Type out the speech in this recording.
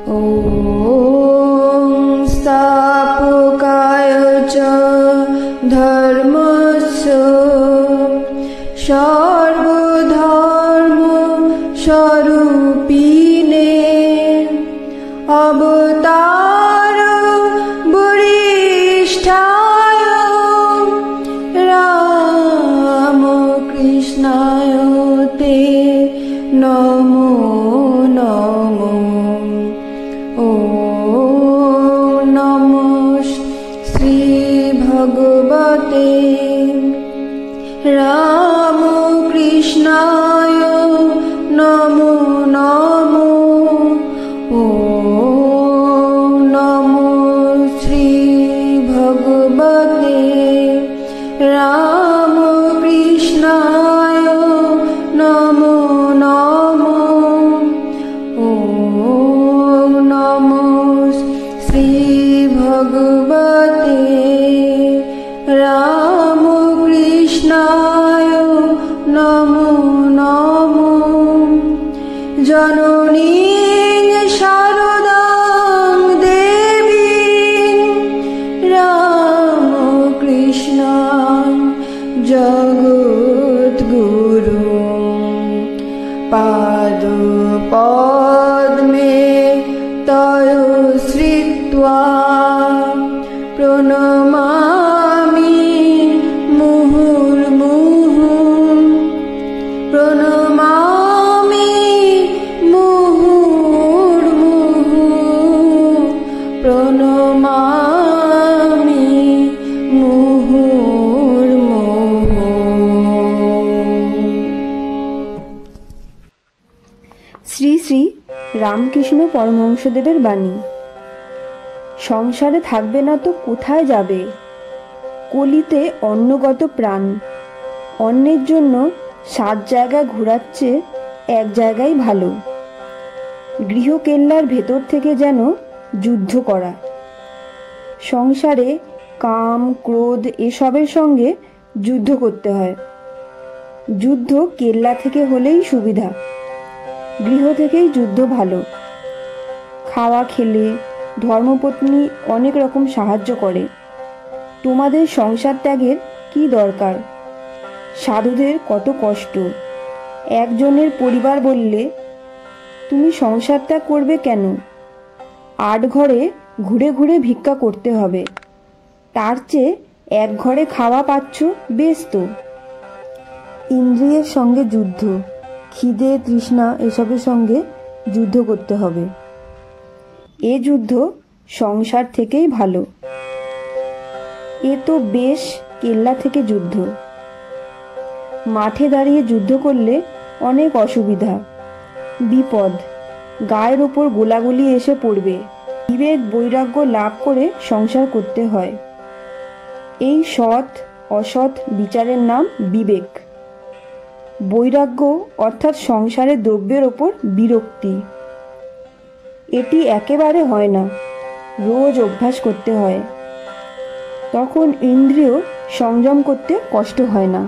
ॐ स्थापकाय च धर्मस्य सर्वधर्म स्वरूपिणे अवतार वरिष्ठाय रामकृष्णाय ते नमो नमो। ॐ नमो श्री भगवते रामकृष्णाय नमो नमो। ॐ नमो श्री भगवते रामकृष्णाय नमो नमो। ॐ नमो श्री भगवते रामकृष्णाय नमो नमो। जननीं शारदां देवीं रामकृष्णां जगद्गुरुं पादपद्मे तयो श्रित्वा प्रणमामि मुहुर्मुहुः प्रणमामि मुहुर्मुहुः प्रणमामि मुहुर्मुहुः। শ্রী শ্রী রামকৃষ্ণ পরমহংসদেবের বাণী। সংসারে থাকবে না তো কোথায় যাবে? কলিতে অন্নগত প্রাণ। অন্যের জন্য 7 জায়গায় ঘোরাচ্ছে এক জায়গায় ভালো। গৃহকেল্লার ভেতর থেকে যেন যুদ্ধ করা। সংসারে কাম ক্রোধ এসবের সঙ্গে যুদ্ধ করতে হয়। যুদ্ধ কেল্লা থেকে হলেই সুবিধা, গৃহ থেকেই যুদ্ধ ভালো। খাওয়া খেলে ধর্মপত্নী অনেক রকম সাহায্য করে। তোমাদের সংসার ত্যাগের কি দরকার? সাধুদের কত কষ্ট। একজনের পরিবার বললে, তুমি সংসার ত্যাগ করবে কেন? 8 ঘরে ঘুরে ঘুরে ভিক্ষা করতে হবে, তার চেয়ে এক ঘরে খাওয়া পাচ্ছ, বেশ তো। ইন্দ্রিয়ের সঙ্গে যুদ্ধ, খিদে তৃষ্ণা এসবের সঙ্গে যুদ্ধ করতে হবে। এ যুদ্ধ সংসার থেকেই ভালো। এ তো বেশ কেল্লা থেকে যুদ্ধ। মাঠে দাঁড়িয়ে যুদ্ধ করলে অনেক অসুবিধা, বিপদ, গায়ের ওপর গোলাগুলি এসে পড়বে। বিবেক বৈরাগ্য লাভ করে সংসার করতে হয়। এই সৎ অসৎ বিচারের নাম বিবেক। বৈরাগ্য অর্থাৎ সংসারের দ্রব্যের ওপর বিরক্তি। এটি একেবারে হয় না, রোজ অভ্যাস করতে হয়। তখন ইন্দ্রিয় সংযম করতে কষ্ট হয় না।